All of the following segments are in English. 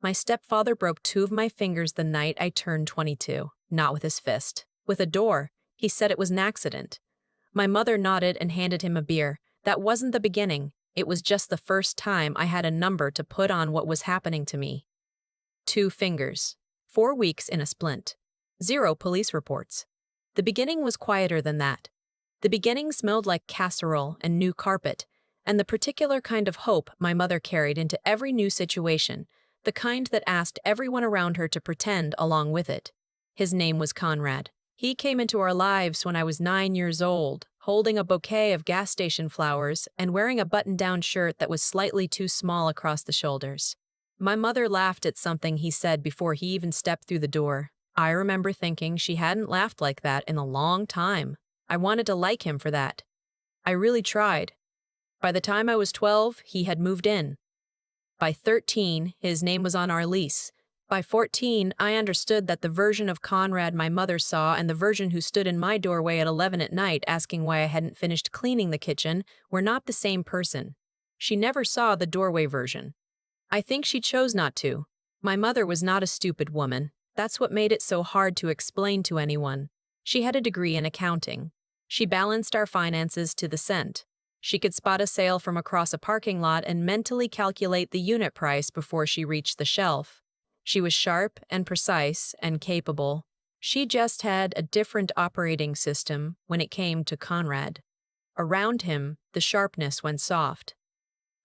My stepfather broke two of my fingers the night I turned 22, not with his fist. With a door. He said it was an accident. My mother nodded and handed him a beer. That wasn't the beginning. It was just the first time I had a number to put on what was happening to me. 2 fingers. 4 weeks in a splint. 0 police reports. The beginning was quieter than that. The beginning smelled like casserole and new carpet, and the particular kind of hope my mother carried into every new situation, the kind that asked everyone around her to pretend along with it. His name was Conrad. He came into our lives when I was 9 years old, holding a bouquet of gas station flowers and wearing a button-down shirt that was slightly too small across the shoulders. My mother laughed at something he said before he even stepped through the door. I remember thinking she hadn't laughed like that in a long time. I wanted to like him for that. I really tried. By the time I was 12, he had moved in. By 13, his name was on our lease. By 14, I understood that the version of Conrad my mother saw and the version who stood in my doorway at 11 at night asking why I hadn't finished cleaning the kitchen were not the same person. She never saw the doorway version. I think she chose not to. My mother was not a stupid woman. That's what made it so hard to explain to anyone. She had a degree in accounting. She balanced our finances to the cent. She could spot a sale from across a parking lot and mentally calculate the unit price before she reached the shelf. She was sharp and precise and capable. She just had a different operating system when it came to Conrad. Around him, the sharpness went soft.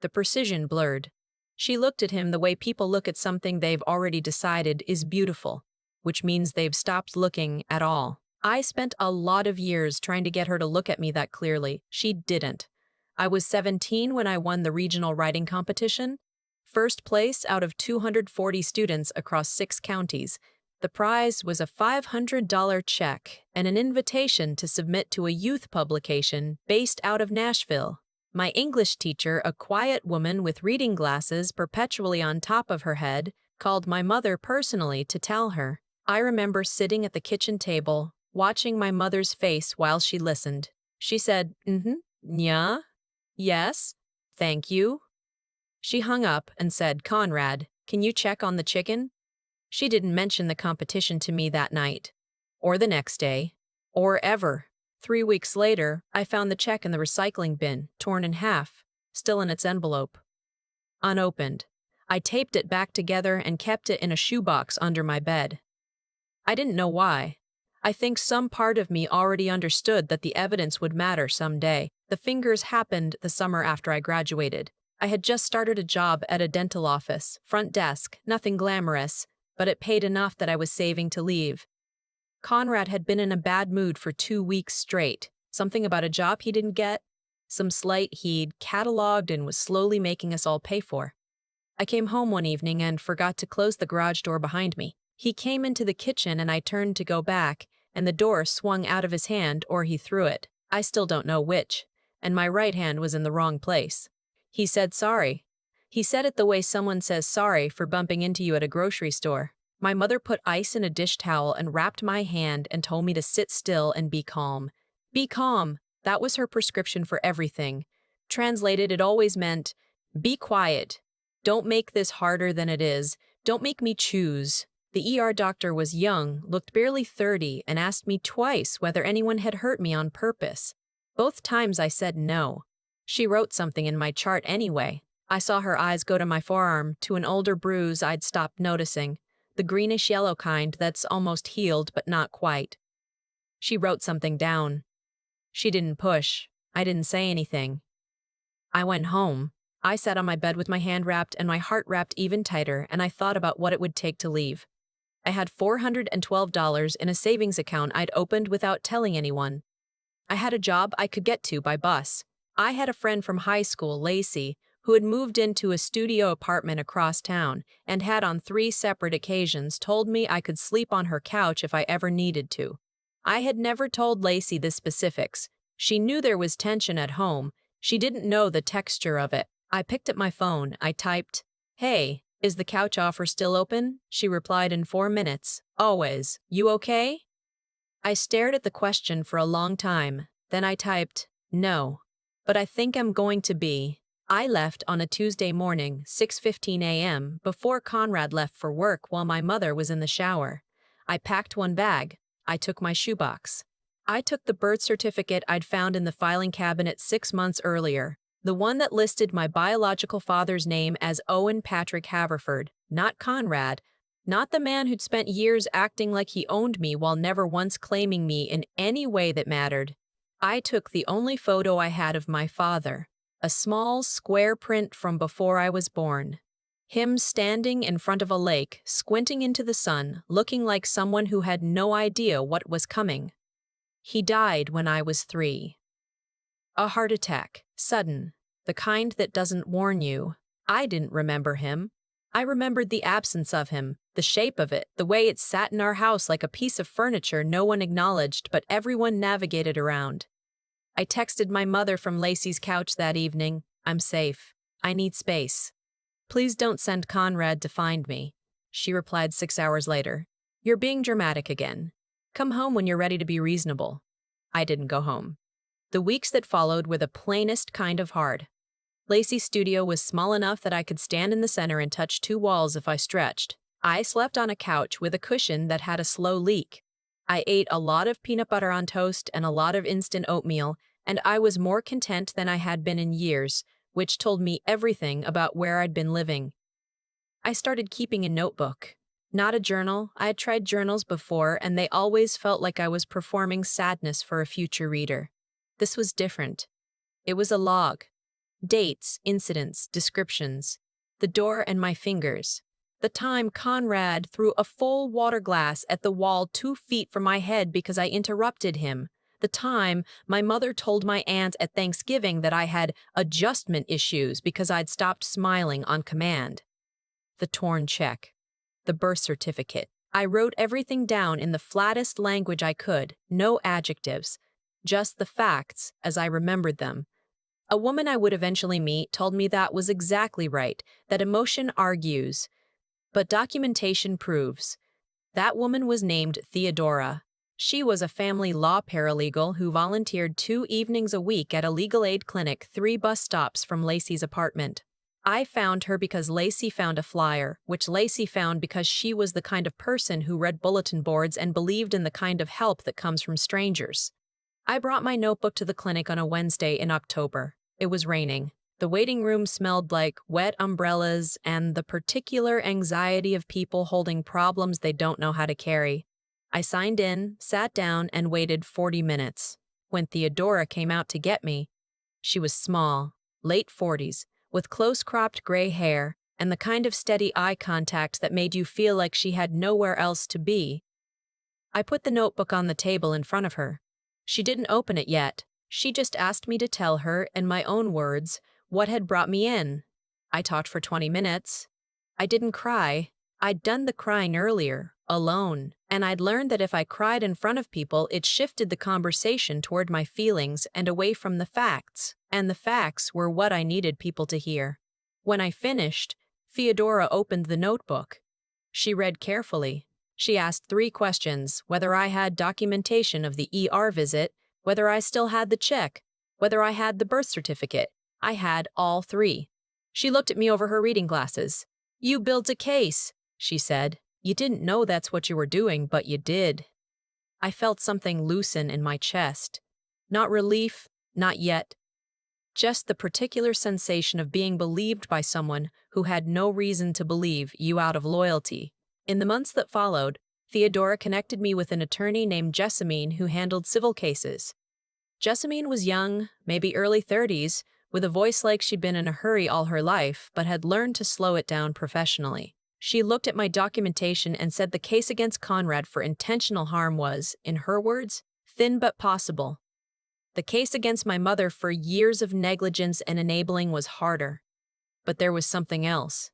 The precision blurred. She looked at him the way people look at something they've already decided is beautiful, which means they've stopped looking at all. I spent a lot of years trying to get her to look at me that clearly. She didn't. I was 17 when I won the regional writing competition. First place out of 240 students across 6 counties. The prize was a $500 check and an invitation to submit to a youth publication based out of Nashville. My English teacher, a quiet woman with reading glasses perpetually on top of her head, called my mother personally to tell her. I remember sitting at the kitchen table, watching my mother's face while she listened. She said, yeah, yes, thank you. She hung up and said, Conrad, can you check on the chicken? She didn't mention the competition to me that night, or the next day, or ever. 3 weeks later, I found the check in the recycling bin, torn in half, still in its envelope. Unopened. I taped it back together and kept it in a shoebox under my bed. I didn't know why. I think some part of me already understood that the evidence would matter someday. The fingers happened the summer after I graduated. I had just started a job at a dental office, front desk, nothing glamorous, but it paid enough that I was saving to leave. Conrad had been in a bad mood for 2 weeks straight. Something about a job he didn't get, some slight he'd cataloged and was slowly making us all pay for. I came home one evening and forgot to close the garage door behind me. He came into the kitchen and I turned to go back, and the door swung out of his hand or he threw it. I still don't know which, and my right hand was in the wrong place. He said sorry. He said it the way someone says sorry for bumping into you at a grocery store. My mother put ice in a dish towel and wrapped my hand and told me to sit still and be calm. Be calm. That was her prescription for everything. Translated, it always meant, be quiet. Don't make this harder than it is. Don't make me choose. The ER doctor was young, looked barely 30, and asked me twice whether anyone had hurt me on purpose. Both times I said no. She wrote something in my chart anyway. I saw her eyes go to my forearm, to an older bruise I'd stopped noticing, the greenish-yellow kind that's almost healed but not quite. She wrote something down. She didn't push. I didn't say anything. I went home. I sat on my bed with my hand wrapped and my heart wrapped even tighter, and I thought about what it would take to leave. I had $412 in a savings account I'd opened without telling anyone. I had a job I could get to by bus. I had a friend from high school, Lacey, who had moved into a studio apartment across town and had on 3 separate occasions told me I could sleep on her couch if I ever needed to. I had never told Lacey the specifics. She knew there was tension at home. She didn't know the texture of it. I picked up my phone. I typed, "Hey, is the couch offer still open?" She replied in 4 minutes. "Always. You okay?" I stared at the question for a long time. Then I typed, "No. But I think I'm going to be. I left on a Tuesday morning, 6:15 a.m., before Conrad left for work while my mother was in the shower. I packed one bag. I took my shoebox. I took the birth certificate I'd found in the filing cabinet 6 months earlier, the one that listed my biological father's name as Owen Patrick Haverford, not Conrad, not the man who'd spent years acting like he owned me while never once claiming me in any way that mattered. I took the only photo I had of my father, a small, square print from before I was born. Him standing in front of a lake, squinting into the sun, looking like someone who had no idea what was coming. He died when I was 3. A heart attack, sudden, the kind that doesn't warn you. I didn't remember him. I remembered the absence of him, the shape of it, the way it sat in our house like a piece of furniture no one acknowledged but everyone navigated around. I texted my mother from Lacey's couch that evening. I'm safe. I need space. Please don't send Conrad to find me. She replied 6 hours later. You're being dramatic again. Come home when you're ready to be reasonable. I didn't go home. The weeks that followed were the plainest kind of hard. Lacey's studio was small enough that I could stand in the center and touch 2 walls if I stretched. I slept on a couch with a cushion that had a slow leak. I ate a lot of peanut butter on toast and a lot of instant oatmeal, and I was more content than I had been in years, which told me everything about where I'd been living. I started keeping a notebook. Not a journal. I had tried journals before, and they always felt like I was performing sadness for a future reader. This was different. It was a log. Dates, incidents, descriptions. The door and my fingers. The time Conrad threw a full water glass at the wall 2 feet from my head because I interrupted him. The time my mother told my aunt at Thanksgiving that I had adjustment issues because I'd stopped smiling on command. The torn check. The birth certificate. I wrote everything down in the flattest language I could, no adjectives, just the facts as I remembered them. A woman I would eventually meet told me that was exactly right, that emotion argues, but documentation proves. That woman was named Theodora. She was a family law paralegal who volunteered 2 evenings a week at a legal aid clinic 3 bus stops from Lacey's apartment. I found her because Lacey found a flyer, which Lacey found because she was the kind of person who read bulletin boards and believed in the kind of help that comes from strangers. I brought my notebook to the clinic on a Wednesday in October. It was raining. The waiting room smelled like wet umbrellas and the particular anxiety of people holding problems they don't know how to carry. I signed in, sat down, and waited 40 minutes. When Theodora came out to get me, she was small, late 40s, with close-cropped gray hair and the kind of steady eye contact that made you feel like she had nowhere else to be. I put the notebook on the table in front of her. She didn't open it yet. She just asked me to tell her, in my own words, what had brought me in. I talked for 20 minutes. I didn't cry. I'd done the crying earlier, alone, and I'd learned that if I cried in front of people, it shifted the conversation toward my feelings and away from the facts, and the facts were what I needed people to hear. When I finished, Theodora opened the notebook. She read carefully. She asked 3 questions: whether I had documentation of the ER visit, whether I still had the check, whether I had the birth certificate. I had all 3. She looked at me over her reading glasses. You built a case, she said. You didn't know that's what you were doing, but you did. I felt something loosen in my chest. Not relief, not yet. Just the particular sensation of being believed by someone who had no reason to believe you out of loyalty. In the months that followed, Theodora connected me with an attorney named Jessamine who handled civil cases. Jessamine was young, maybe early 30s, with a voice like she'd been in a hurry all her life, but had learned to slow it down professionally. She looked at my documentation and said the case against Conrad for intentional harm was, in her words, thin but possible. The case against my mother for years of negligence and enabling was harder. But there was something else.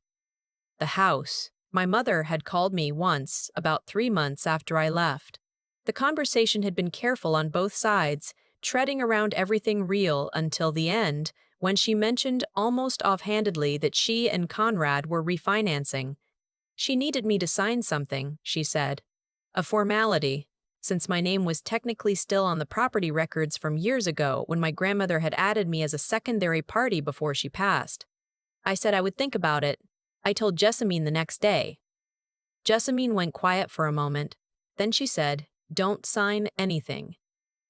The house. My mother had called me once, about 3 months after I left. The conversation had been careful on both sides, treading around everything real until the end, when she mentioned almost offhandedly that she and Conrad were refinancing. She needed me to sign something, she said. A formality. since my name was technically still on the property records from years ago when my grandmother had added me as a secondary party before she passed. I said I would think about it. I told Jessamine the next day. Jessamine went quiet for a moment. Then she said, "Don't sign anything."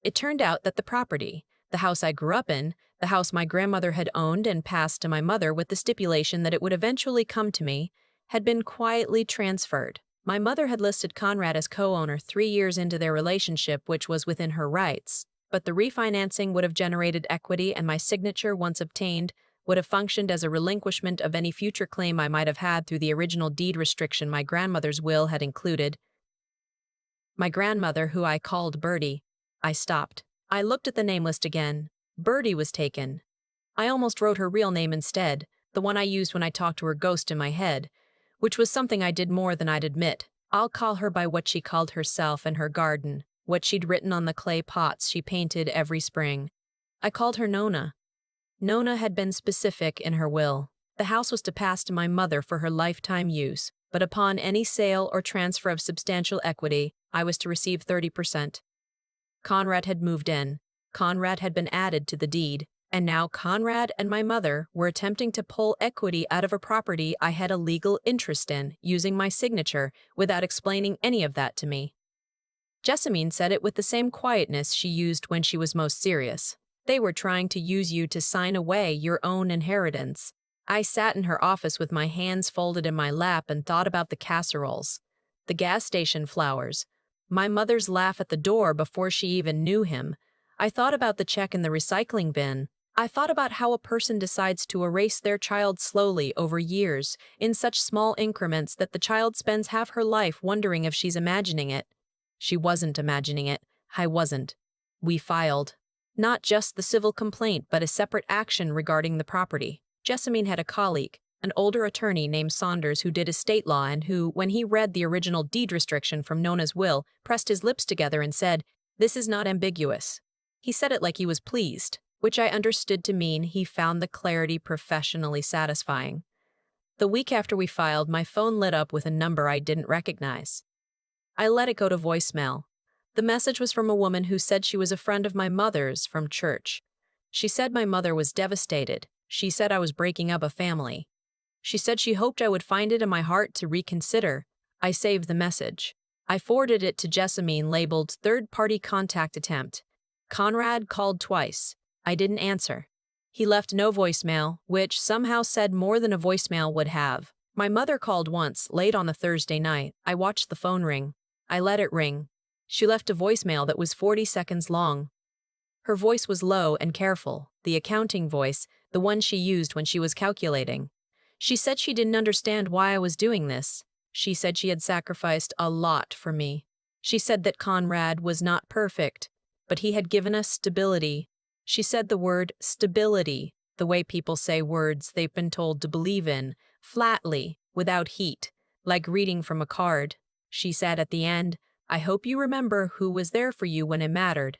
It turned out that the property, the house I grew up in, the house my grandmother had owned and passed to my mother with the stipulation that it would eventually come to me, had been quietly transferred. My mother had listed Conrad as co-owner 3 years into their relationship, which was within her rights, but the refinancing would have generated equity, and my signature, once obtained, would have functioned as a relinquishment of any future claim I might have had through the original deed restriction my grandmother's will had included. My grandmother, who I called Bertie. I stopped. I looked at the name list again. Bertie was taken. I almost wrote her real name instead, the one I used when I talked to her ghost in my head, which was something I did more than I'd admit. I'll call her by what she called herself and her garden, what she'd written on the clay pots she painted every spring. I called her Nona. Nona had been specific in her will. The house was to pass to my mother for her lifetime use, but upon any sale or transfer of substantial equity, I was to receive 30%. Conrad had moved in. Conrad had been added to the deed, and now Conrad and my mother were attempting to pull equity out of a property I had a legal interest in, using my signature, without explaining any of that to me. Jessamine said it with the same quietness she used when she was most serious. They were trying to use you to sign away your own inheritance. I sat in her office with my hands folded in my lap and thought about the casseroles, the gas station flowers, my mother's laugh at the door before she even knew him. I thought about the check in the recycling bin. I thought about how a person decides to erase their child slowly over years, in such small increments that the child spends half her life wondering if she's imagining it. She wasn't imagining it. I wasn't. We filed. Not just the civil complaint, but a separate action regarding the property. Jessamine had a colleague, an older attorney named Saunders, who did estate law and who, when he read the original deed restriction from Nona's will, pressed his lips together and said, "This is not ambiguous." He said it like he was pleased, which I understood to mean he found the clarity professionally satisfying. The week after we filed, my phone lit up with a number I didn't recognize. I let it go to voicemail. The message was from a woman who said she was a friend of my mother's from church. She said my mother was devastated. She said I was breaking up a family. She said she hoped I would find it in my heart to reconsider. I saved the message. I forwarded it to Jessamine, labeled third-party contact attempt. Conrad called twice. I didn't answer. He left no voicemail, which somehow said more than a voicemail would have. My mother called once, late on a Thursday night. I watched the phone ring. I let it ring. She left a voicemail that was 40 seconds long. Her voice was low and careful, the accounting voice, the one she used when she was calculating. She said she didn't understand why I was doing this. She said she had sacrificed a lot for me. She said that Conrad was not perfect, but he had given us stability. She said the word stability, the way people say words they've been told to believe in, flatly, without heat, like reading from a card. She said at the end, "I hope you remember who was there for you when it mattered."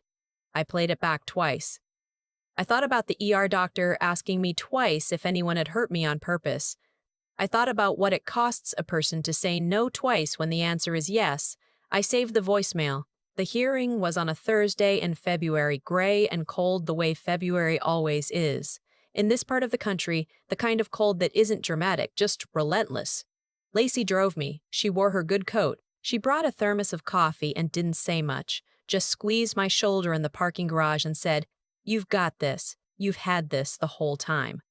I played it back twice. I thought about the ER doctor asking me twice if anyone had hurt me on purpose. I thought about what it costs a person to say no twice when the answer is yes. I saved the voicemail. The hearing was on a Thursday in February, gray and cold the way February always is. In this part of the country, the kind of cold that isn't dramatic, just relentless. Lacey drove me. She wore her good coat. She brought a thermos of coffee and didn't say much, just squeezed my shoulder in the parking garage and said, "You've got this. You've had this the whole time."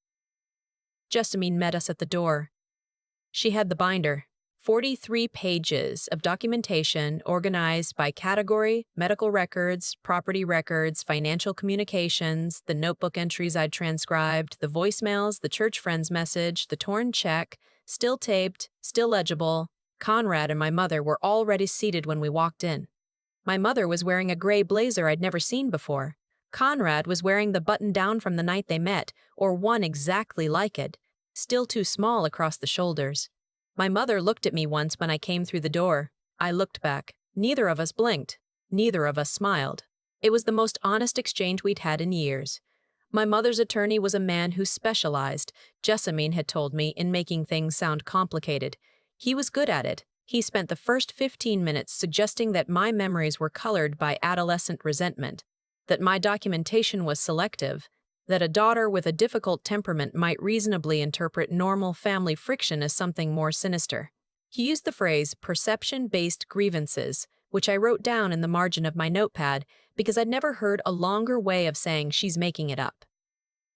Jessamine met us at the door. She had the binder, 43 pages of documentation organized by category, medical records, property records, financial communications, the notebook entries I'd transcribed, the voicemails, the church friend's message, the torn check, still taped, still legible. Conrad and my mother were already seated when we walked in. My mother was wearing a gray blazer I'd never seen before. Conrad was wearing the button-down from the night they met, or one exactly like it, still too small across the shoulders. My mother looked at me once when I came through the door. I looked back. Neither of us blinked. Neither of us smiled. It was the most honest exchange we'd had in years. My mother's attorney was a man who specialized, Jessamine had told me, in making things sound complicated. He was good at it. He spent the first 15 minutes suggesting that my memories were colored by adolescent resentment, that my documentation was selective, that a daughter with a difficult temperament might reasonably interpret normal family friction as something more sinister. He used the phrase perception-based grievances, which I wrote down in the margin of my notepad because I'd never heard a longer way of saying she's making it up.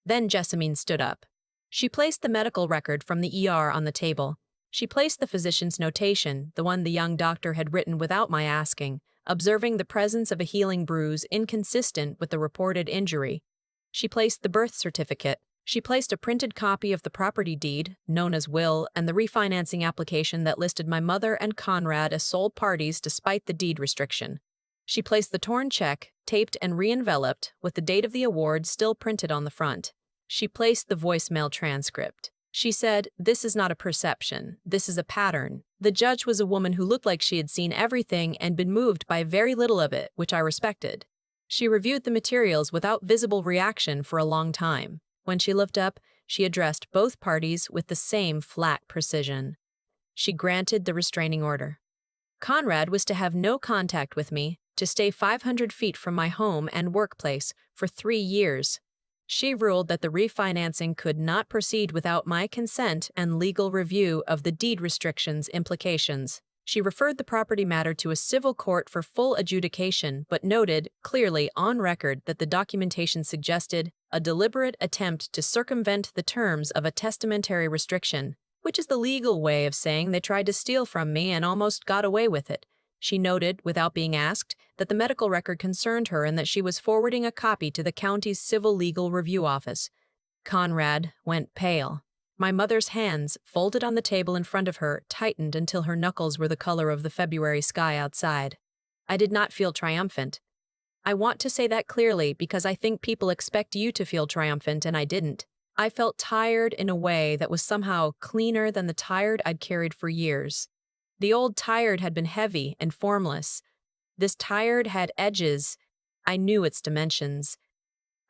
Then Jessamine stood up. She placed the medical record from the ER on the table. She placed the physician's notation, the one the young doctor had written without my asking, observing the presence of a healing bruise inconsistent with the reported injury. She placed the birth certificate. She placed a printed copy of the property deed, known as will, and the refinancing application that listed my mother and Conrad as sole parties despite the deed restriction. She placed the torn check, taped and re-enveloped, with the date of the award still printed on the front. She placed the voicemail transcript. She said, "This is not a perception. This is a pattern." The judge was a woman who looked like she had seen everything and been moved by very little of it, which I respected. She reviewed the materials without visible reaction for a long time. When she looked up, she addressed both parties with the same flat precision. She granted the restraining order. Conrad was to have no contact with me, to stay 500 feet from my home and workplace for 3 years. She ruled that the refinancing could not proceed without my consent and legal review of the deed restrictions implications. She referred the property matter to a civil court for full adjudication, but noted, clearly on record, that the documentation suggested a deliberate attempt to circumvent the terms of a testamentary restriction, which is the legal way of saying they tried to steal from me and almost got away with it. She noted, without being asked, that the medical record concerned her and that she was forwarding a copy to the county's Civil Legal Review Office. Conrad went pale. My mother's hands, folded on the table in front of her, tightened until her knuckles were the color of the February sky outside. I did not feel triumphant. I want to say that clearly because I think people expect you to feel triumphant and I didn't. I felt tired in a way that was somehow cleaner than the tired I'd carried for years. The old tired had been heavy and formless. This tired had edges. I knew its dimensions.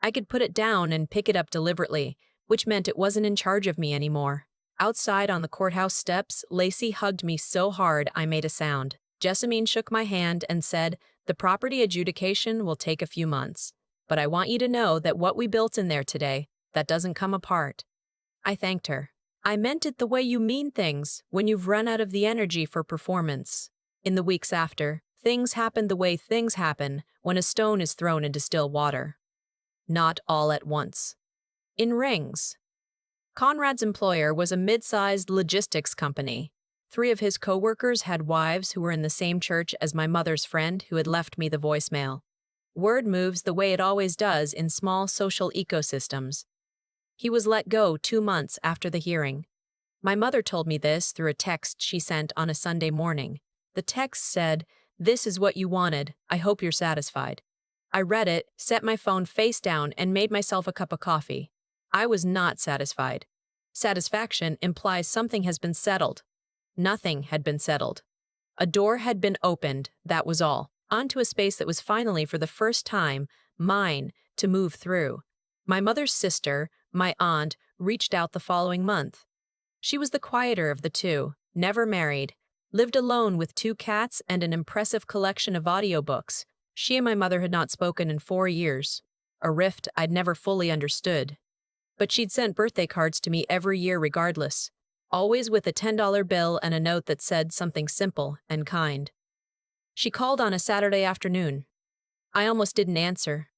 I could put it down and pick it up deliberately, which meant it wasn't in charge of me anymore. Outside on the courthouse steps, Lacey hugged me so hard I made a sound. Jessamine shook my hand and said, "The property adjudication will take a few months. But I want you to know that what we built in there today, that doesn't come apart." I thanked her. "I meant it the way you mean things, when you've run out of the energy for performance." In the weeks after, things happened the way things happen when a stone is thrown into still water. Not all at once. In rings. Conrad's employer was a mid-sized logistics company. 3 of his co-workers had wives who were in the same church as my mother's friend who had left me the voicemail. Word moves the way it always does in small social ecosystems. He was let go 2 months after the hearing. My mother told me this through a text she sent on a Sunday morning. The text said, "This is what you wanted. I hope you're satisfied." I read it, set my phone face down, and made myself a cup of coffee. I was not satisfied. Satisfaction implies something has been settled. Nothing had been settled. A door had been opened, that was all, onto a space that was finally, for the first time, mine to move through. My mother's sister, my aunt, reached out the following month. She was the quieter of the two, never married, lived alone with 2 cats and an impressive collection of audiobooks. She and my mother had not spoken in 4 years, a rift I'd never fully understood. But she'd sent birthday cards to me every year regardless, always with a $10 bill and a note that said something simple and kind. She called on a Saturday afternoon. I almost didn't answer.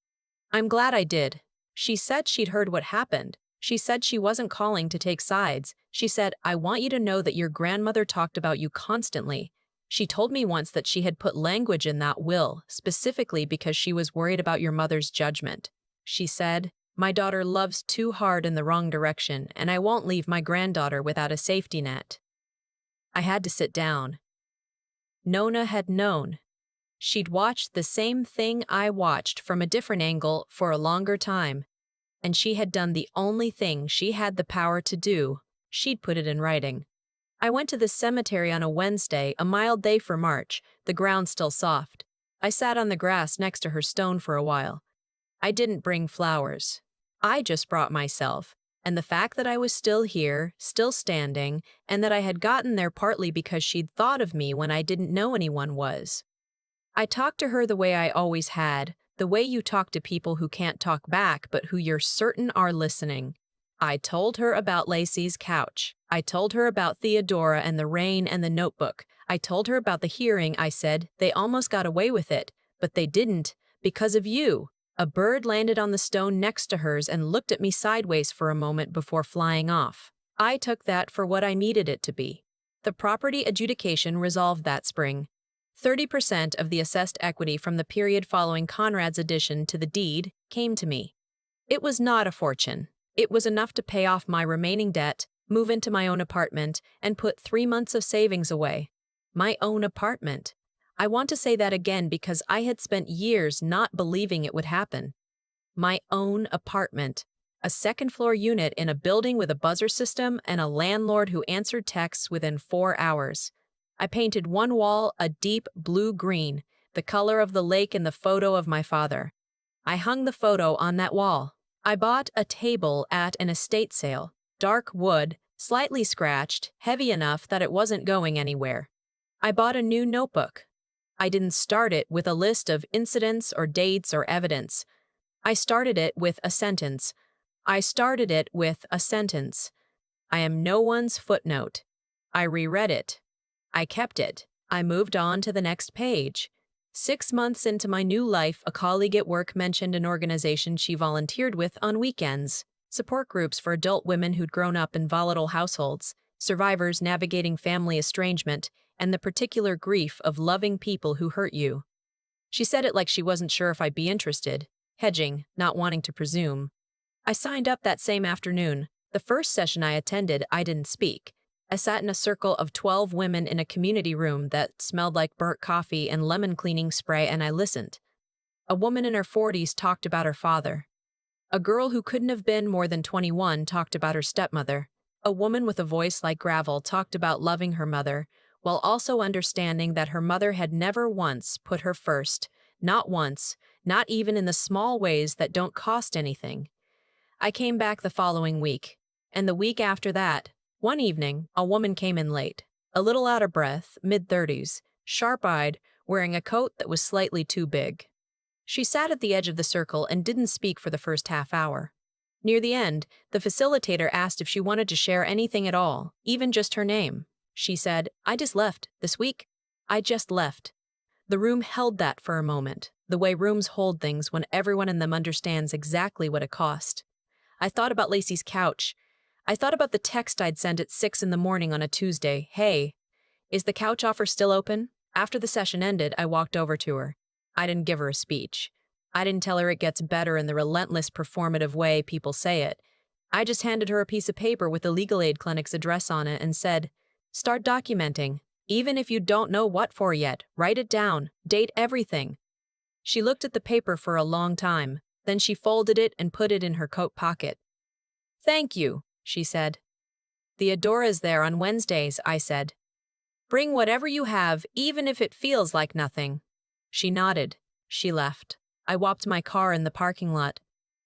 I'm glad I did. She said she'd heard what happened. She said she wasn't calling to take sides. She said, "I want you to know that your grandmother talked about you constantly. She told me once that she had put language in that will, specifically because she was worried about your mother's judgment. She said, 'My daughter loves too hard in the wrong direction, and I won't leave my granddaughter without a safety net.'" I had to sit down. Nona had known. She'd watched the same thing I watched from a different angle for a longer time. And she had done the only thing she had the power to do. She'd put it in writing. I went to the cemetery on a Wednesday, a mild day for March, the ground still soft. I sat on the grass next to her stone for a while. I didn't bring flowers. I just brought myself. And the fact that I was still here, still standing, and that I had gotten there partly because she'd thought of me when I didn't know anyone was. I talked to her the way I always had, the way you talk to people who can't talk back but who you're certain are listening. I told her about Lacey's couch. I told her about Theodora and the rain and the notebook. I told her about the hearing. I said, they almost got away with it, but they didn't, because of you. A bird landed on the stone next to hers and looked at me sideways for a moment before flying off. I took that for what I needed it to be. The property adjudication resolved that spring. 30% of the assessed equity from the period following Conrad's addition to the deed came to me. It was not a fortune. It was enough to pay off my remaining debt, move into my own apartment, and put 3 months of savings away. My own apartment. I want to say that again because I had spent years not believing it would happen. My own apartment. A second-floor unit in a building with a buzzer system and a landlord who answered texts within 4 hours. I painted one wall a deep blue-green, the color of the lake in the photo of my father. I hung the photo on that wall. I bought a table at an estate sale, dark wood, slightly scratched, heavy enough that it wasn't going anywhere. I bought a new notebook. I didn't start it with a list of incidents or dates or evidence. I started it with a sentence. I started it with a sentence. I am no one's footnote. I reread it. I kept it. I moved on to the next page. 6 months into my new life, a colleague at work mentioned an organization she volunteered with on weekends, support groups for adult women who'd grown up in volatile households, survivors navigating family estrangement, and the particular grief of loving people who hurt you. She said it like she wasn't sure if I'd be interested, hedging, not wanting to presume. I signed up that same afternoon. The first session I attended, I didn't speak. I sat in a circle of 12 women in a community room that smelled like burnt coffee and lemon cleaning spray, and I listened. A woman in her 40s talked about her father. A girl who couldn't have been more than 21 talked about her stepmother. A woman with a voice like gravel talked about loving her mother, while also understanding that her mother had never once put her first, not once, not even in the small ways that don't cost anything. I came back the following week, and the week after that. One evening, a woman came in late, a little out of breath, mid-30s, sharp-eyed, wearing a coat that was slightly too big. She sat at the edge of the circle and didn't speak for the first half hour. Near the end, the facilitator asked if she wanted to share anything at all, even just her name. She said, I just left, this week. I just left. The room held that for a moment, the way rooms hold things when everyone in them understands exactly what it cost. I thought about Lacey's couch. I thought about the text I'd sent at 6 in the morning on a Tuesday. Hey, is the couch offer still open? After the session ended, I walked over to her. I didn't give her a speech. I didn't tell her it gets better in the relentless performative way people say it. I just handed her a piece of paper with the legal aid clinic's address on it and said, start documenting. Even if you don't know what for yet, write it down, date everything. She looked at the paper for a long time. Then she folded it and put it in her coat pocket. Thank you, she said. Theodora's there on Wednesdays, I said. Bring whatever you have, even if it feels like nothing. She nodded. She left. I walked my car in the parking lot.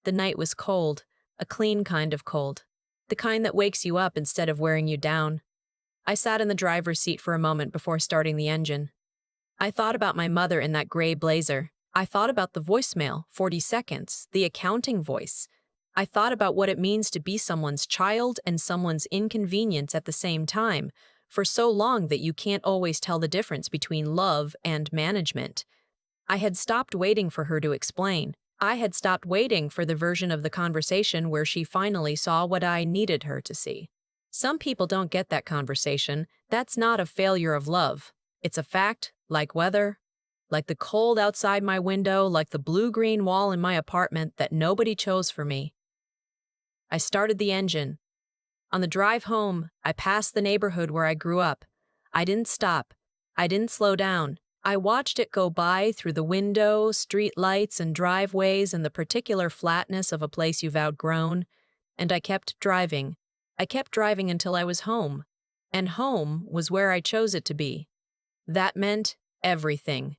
The night was cold, a clean kind of cold. The kind that wakes you up instead of wearing you down. I sat in the driver's seat for a moment before starting the engine. I thought about my mother in that gray blazer. I thought about the voicemail, 40 seconds, the accounting voice. I thought about what it means to be someone's child and someone's inconvenience at the same time, for so long that you can't always tell the difference between love and management. I had stopped waiting for her to explain. I had stopped waiting for the version of the conversation where she finally saw what I needed her to see. Some people don't get that conversation. That's not a failure of love. It's a fact, like weather, like the cold outside my window, like the blue-green wall in my apartment that nobody chose for me. I started the engine. On the drive home, I passed the neighborhood where I grew up. I didn't stop. I didn't slow down. I watched it go by through the window, street lights and driveways and the particular flatness of a place you've outgrown, and I kept driving. I kept driving until I was home, and home was where I chose it to be. That meant everything.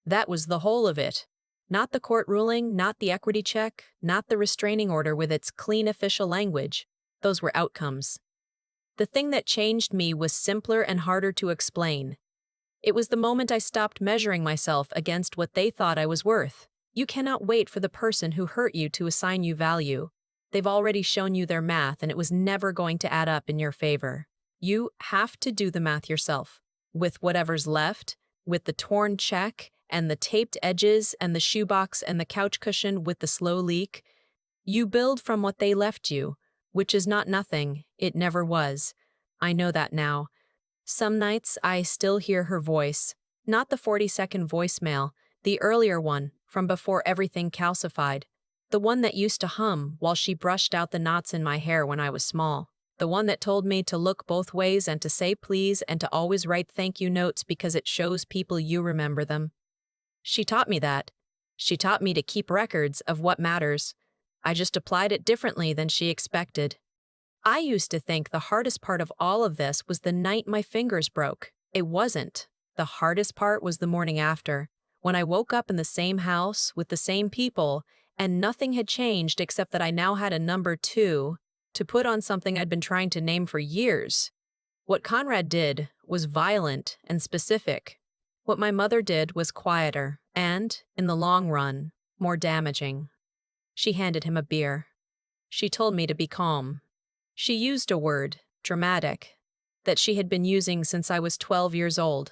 That was the whole of it. Not the court ruling, not the equity check, not the restraining order with its clean official language. Those were outcomes. The thing that changed me was simpler and harder to explain. It was the moment I stopped measuring myself against what they thought I was worth. You cannot wait for the person who hurt you to assign you value. They've already shown you their math, and it was never going to add up in your favor. You have to do the math yourself. With whatever's left, with the torn check, and the taped edges, and the shoebox, and the couch cushion with the slow leak, you build from what they left you, which is not nothing. It never was. I know that now. Some nights I still hear her voice, not the 40-second voicemail, the earlier one, from before everything calcified. The one that used to hum while she brushed out the knots in my hair when I was small. The one that told me to look both ways and to say please and to always write thank you notes because it shows people you remember them. She taught me that. She taught me to keep records of what matters. I just applied it differently than she expected. I used to think the hardest part of all of this was the night my fingers broke. It wasn't. The hardest part was the morning after, when I woke up in the same house with the same people, and nothing had changed except that I now had a number 2 to put on something I'd been trying to name for years. What Conrad did was violent and specific. What my mother did was quieter and, in the long run, more damaging. She handed him a beer. She told me to be calm. She used a word, dramatic, that she had been using since I was 12 years old.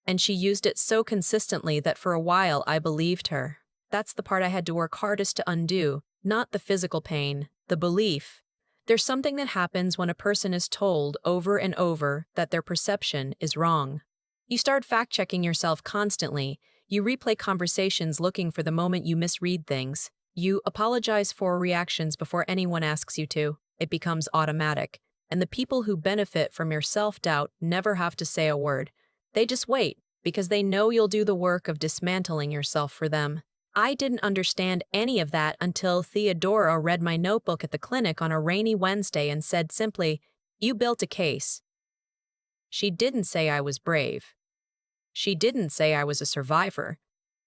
And she used it so consistently that for a while I believed her. That's the part I had to work hardest to undo, not the physical pain, the belief. There's something that happens when a person is told over and over that their perception is wrong. You start fact-checking yourself constantly. You replay conversations looking for the moment you misread things. You apologize for reactions before anyone asks you to. It becomes automatic. And the people who benefit from your self-doubt never have to say a word. They just wait, because they know you'll do the work of dismantling yourself for them. I didn't understand any of that until Theodora read my notebook at the clinic on a rainy Wednesday and said simply, "You built a case." She didn't say I was brave. She didn't say I was a survivor.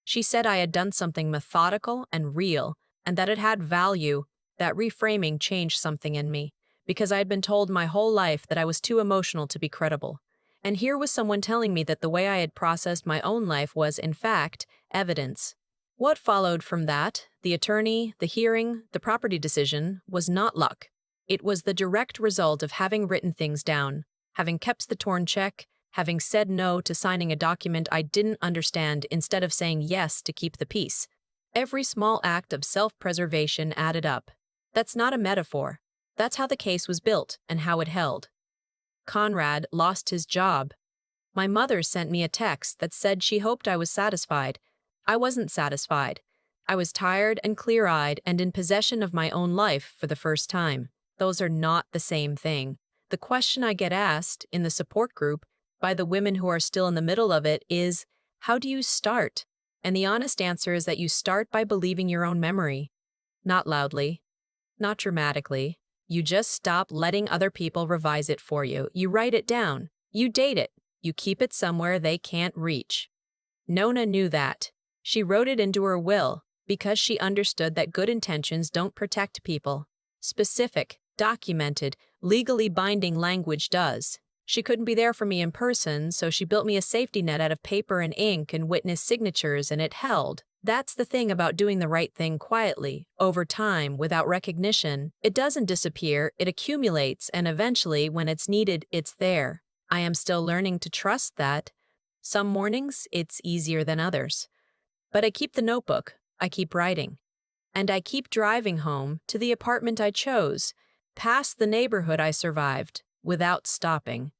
She said I had done something methodical and real, and that it had value. That reframing changed something in me, because I had been told my whole life that I was too emotional to be credible. And here was someone telling me that the way I had processed my own life was, in fact, evidence. What followed from that, the attorney, the hearing, the property decision, was not luck. It was the direct result of having written things down, having kept the torn check, having said no to signing a document I didn't understand instead of saying yes to keep the peace. Every small act of self-preservation added up. That's not a metaphor. That's how the case was built and how it held. Conrad lost his job. My mother sent me a text that said she hoped I was satisfied. I wasn't satisfied. I was tired and clear-eyed and in possession of my own life for the first time. Those are not the same thing. The question I get asked in the support group by the women who are still in the middle of it is, how do you start? And the honest answer is that you start by believing your own memory. Not loudly, not dramatically. You just stop letting other people revise it for you. You write it down. You date it. You keep it somewhere they can't reach. Nona knew that. She wrote it into her will because she understood that good intentions don't protect people. Specific, documented, legally binding language does. She couldn't be there for me in person, so she built me a safety net out of paper and ink and witness signatures, and it held. That's the thing about doing the right thing quietly, over time, without recognition. It doesn't disappear, it accumulates, and eventually, when it's needed, it's there. I am still learning to trust that. Some mornings, it's easier than others. But I keep the notebook, I keep writing. And I keep driving home to the apartment I chose, past the neighborhood I survived, without stopping.